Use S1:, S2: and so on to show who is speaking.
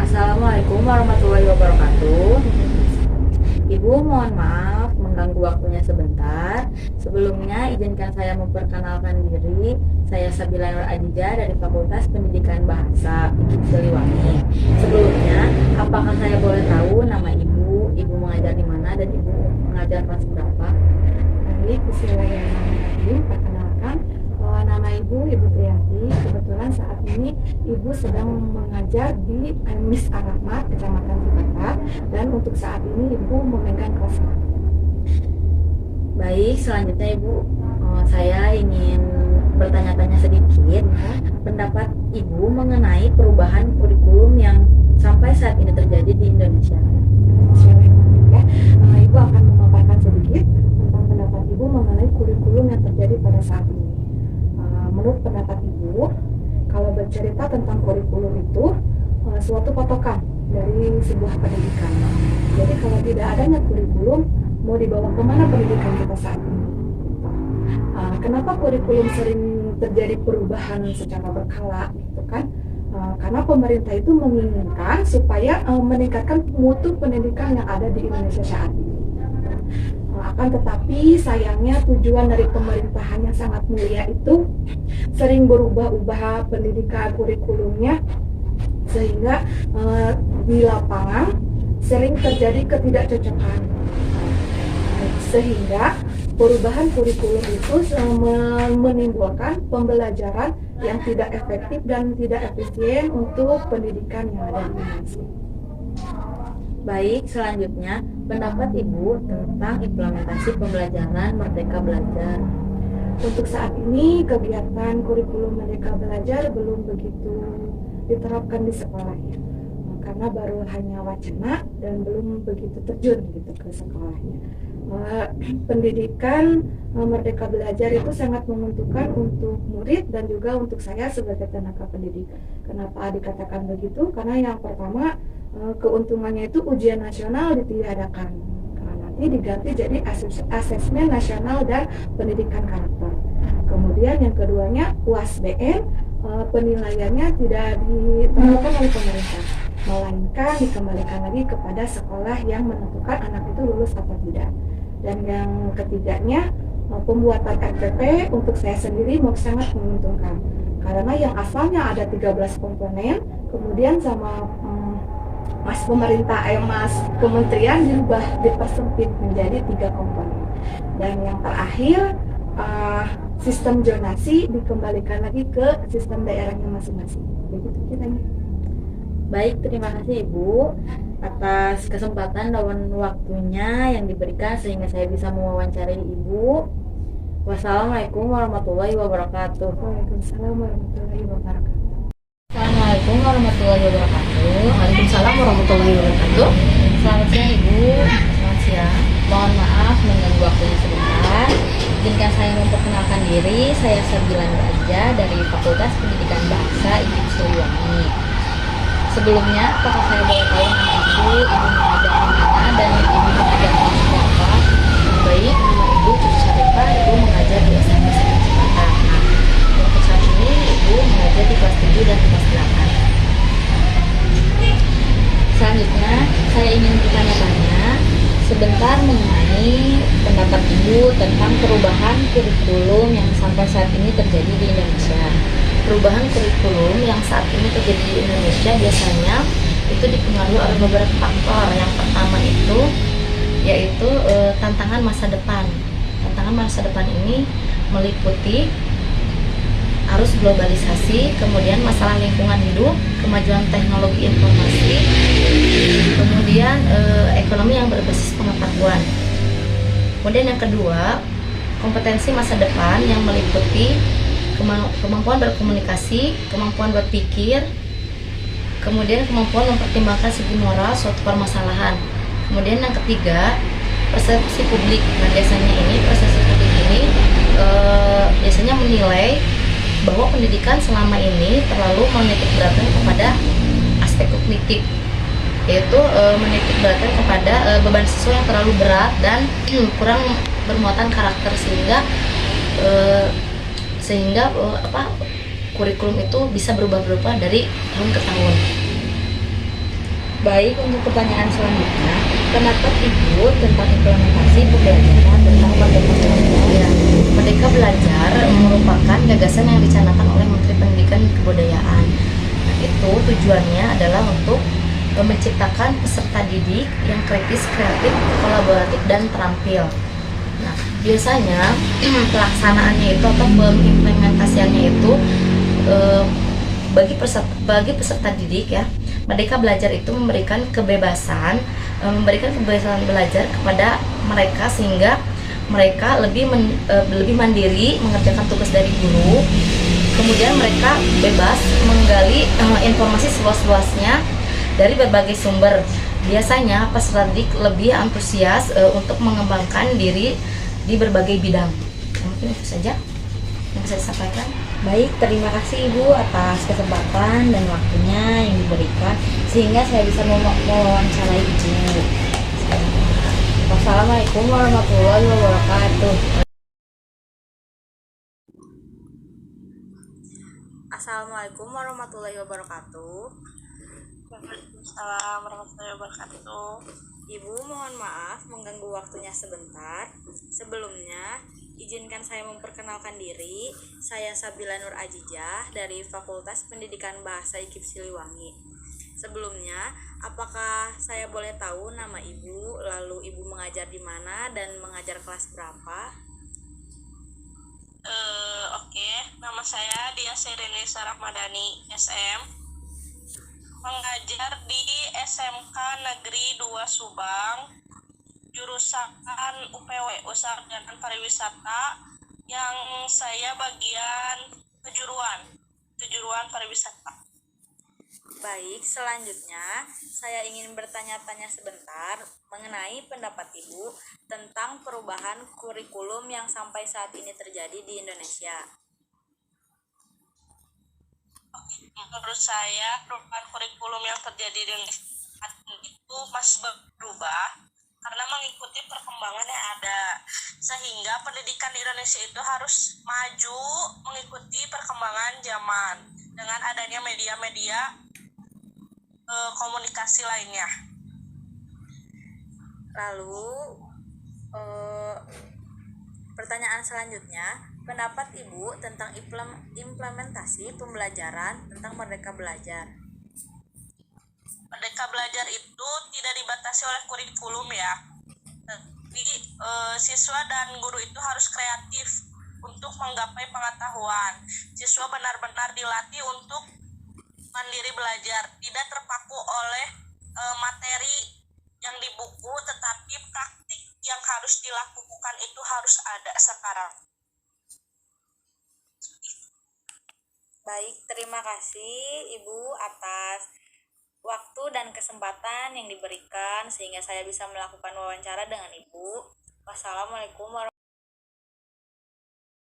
S1: Assalamualaikum warahmatullahi wabarakatuh. Ibu, mohon maaf mengganggu waktunya sebentar. Sebelumnya, izinkan saya memperkenalkan diri. Saya Sabila Nur Ajija dari Fakultas Pendidikan Bahasa IKIP Siliwangi. Sebelumnya, apakah saya boleh tahu nama ibu, ibu mengajar di mana, dan ibu mengajar kelas berapa?
S2: Baik, bismillahirrahmanirrahim. Perkenalkan, nama Ibu Triyanti. Kebetulan saat ini Ibu sedang mengajar di Mis Ar-Rahmat, Kecamatan Cipatat, dan untuk saat ini Ibu memegang kelas 6.
S1: Baik, selanjutnya Ibu, saya ingin bertanya-tanya sedikit. Pendapat Ibu mengenai perubahan kurikulum yang sampai saat ini terjadi di Indonesia.
S2: Ya, Ibu akan memaparkan sedikit tentang pendapat Ibu mengenai kurikulum yang terjadi pada saat ini. Menurut pendapat Ibu, kalau bercerita tentang kurikulum itu suatu patokan dari sebuah pendidikan. Jadi kalau tidak adanya kurikulum, mau dibawa kemana pendidikan kita saat ini? Kenapa kurikulum sering terjadi perubahan secara berkala, gitu kan? Karena pemerintah itu menginginkan supaya meningkatkan mutu pendidikan yang ada di Indonesia saat ini. Akan tetapi sayangnya tujuan dari pemerintahan yang sangat mulia itu sering berubah-ubah pendidikan kurikulumnya, sehingga di lapangan sering terjadi ketidakcocokan, sehingga perubahan kurikulum itu menimbulkan pembelajaran yang tidak efektif dan tidak efisien untuk pendidikan yang ada di Indonesia.
S1: Baik, selanjutnya pendapat Ibu tentang implementasi pembelajaran Merdeka Belajar.
S2: Untuk saat ini kegiatan kurikulum Merdeka Belajar belum begitu diterapkan di sekolah ya, karena baru hanya wacana dan belum begitu terjun gitu ke sekolahnya. Pendidikan Merdeka Belajar itu sangat menguntungkan untuk murid dan juga untuk saya sebagai tenaga pendidik. Kenapa dikatakan begitu? Karena yang pertama, keuntungannya itu ujian nasional ditiadakan. Nanti diganti jadi asesmen nasional dan pendidikan karakter. Kemudian yang keduanya UASBN, penilaiannya tidak ditentukan oleh pemerintah, melainkan dikembalikan lagi kepada sekolah yang menentukan anak itu lulus atau tidak. Dan yang ketiganya, pembuatan FPP untuk saya sendiri sangat menguntungkan, karena yang asalnya ada 13 komponen, kemudian sama Mas kementerian dirubah, dipersempit menjadi 3 komponen. Dan yang terakhir, sistem zonasi dikembalikan lagi ke sistem daerahnya masing-masing. Begitu kiranya.
S1: Baik, terima kasih Ibu atas kesempatan dan waktunya yang diberikan sehingga saya bisa mewawancarai Ibu. Wassalamualaikum warahmatullahi wabarakatuh.
S2: Waalaikumsalam warahmatullahi wabarakatuh.
S1: Assalamualaikum warahmatullahi wabarakatuh.
S3: Waalaikumsalam warahmatullahi wabarakatuh.
S1: Selamat siang Ibu.
S3: Selamat siang.
S1: Mohon maaf mengganggu waktunya sebentar. Izinkan saya memperkenalkan diri. Saya Sabila Nur Ajija dari Fakultas Pendidikan Bahasa IKIP Siliwangi. Sebelumnya, apakah saya boleh tahu nama Ibu mengajar di mana, dan Ibu mengajar kelas berapa?
S3: Baik, nama Ibu Cucu Syarifah. Ibu mengajar di SMP Negeri Cipatat. Nah, untuk saat ini Ibu mengajar di kelas 7 dan kelas 8.
S1: Selanjutnya, saya ingin bertanya-tanya sebentar mengenai pendapat Ibu tentang perubahan kurikulum yang sampai saat ini terjadi di Indonesia.
S3: Perubahan kurikulum yang saat ini terjadi di Indonesia biasanya itu dipengaruhi oleh beberapa faktor. Yang pertama itu yaitu tantangan masa depan. Tantangan masa depan ini meliputi arus globalisasi, kemudian masalah lingkungan hidup, kemajuan teknologi informasi, kemudian ekonomi yang berbasis pengetahuan. Kemudian yang kedua, kompetensi masa depan yang meliputi kemampuan berkomunikasi, kemampuan berpikir, kemudian kemampuan mempertimbangkan segi moral suatu permasalahan. Kemudian yang ketiga, persepsi publik. Nah, persepsi publik ini biasanya menilai bahwa pendidikan selama ini terlalu menitik beratkan kepada aspek kognitif, yaitu menitik beratkan kepada beban siswa yang terlalu berat dan kurang bermuatan karakter, sehingga kurikulum itu bisa berubah-ubah dari tahun ke tahun.
S1: Baik, untuk pertanyaan selanjutnya, pendapat Ibu tentang implementasi pembelajaran tentang Merdeka Belajar.
S3: Ya, Merdeka Belajar merupakan gagasan yang dicanangkan oleh Menteri Pendidikan dan Kebudayaan. Nah, itu tujuannya adalah untuk menciptakan peserta didik yang kritis, kreatif, kolaboratif, dan terampil. Nah, biasanya pelaksanaannya itu atau pengimplementasiannya itu bagi peserta didik ya, Merdeka Belajar itu memberikan kebebasan belajar kepada mereka sehingga mereka lebih mandiri mengerjakan tugas dari guru. Kemudian mereka bebas menggali informasi seluas-luasnya dari berbagai sumber. Biasanya peserta didik lebih antusias untuk mengembangkan diri di berbagai bidang. Mungkin itu saja yang bisa disampaikan.
S1: Baik, terima kasih Ibu atas kesempatan dan waktunya yang diberikan sehingga saya bisa mewawancarai Ibu. Wassalamualaikum warahmatullahi wabarakatuh. Assalamualaikum warahmatullahi wabarakatuh.
S4: Waalaikumsalam warahmatullahi wabarakatuh.
S1: Ibu, mohon maaf mengganggu waktunya sebentar. Sebelumnya, izinkan saya memperkenalkan diri. Saya Sabila Nur Ajijah dari Fakultas Pendidikan Bahasa IKIP Siliwangi. Sebelumnya, apakah saya boleh tahu nama Ibu, lalu Ibu mengajar di mana dan mengajar kelas berapa?
S4: Oke, nama saya Dia Serini Sarahmadani SM, mengajar di SMK Negeri 2 Subang, jurusan UPW Usaha dan Pariwisata, yang saya bagian kejuruan pariwisata.
S1: Baik, selanjutnya saya ingin bertanya-tanya sebentar mengenai pendapat Ibu tentang perubahan kurikulum yang sampai saat ini terjadi di Indonesia.
S4: Menurut saya, perubahan kurikulum yang terjadi di Indonesia itu masih berubah karena mengikuti perkembangan yang ada, sehingga pendidikan di Indonesia itu harus maju mengikuti perkembangan zaman dengan adanya media-media komunikasi lainnya.
S1: Lalu pertanyaan selanjutnya, pendapat Ibu tentang implementasi pembelajaran tentang Merdeka Belajar.
S4: Merdeka Belajar itu tidak dibatasi oleh kurikulum ya, tapi siswa dan guru itu harus kreatif untuk menggapai pengetahuan. Siswa benar-benar dilatih untuk mandiri belajar, tidak terpaku oleh materi yang di buku, tetapi praktik yang harus dilakukan itu harus ada sekarang.
S1: Baik, terima kasih Ibu atas waktu dan kesempatan yang diberikan sehingga saya bisa melakukan wawancara dengan Ibu. Wassalamualaikum warahmatullahi wabarakatuh.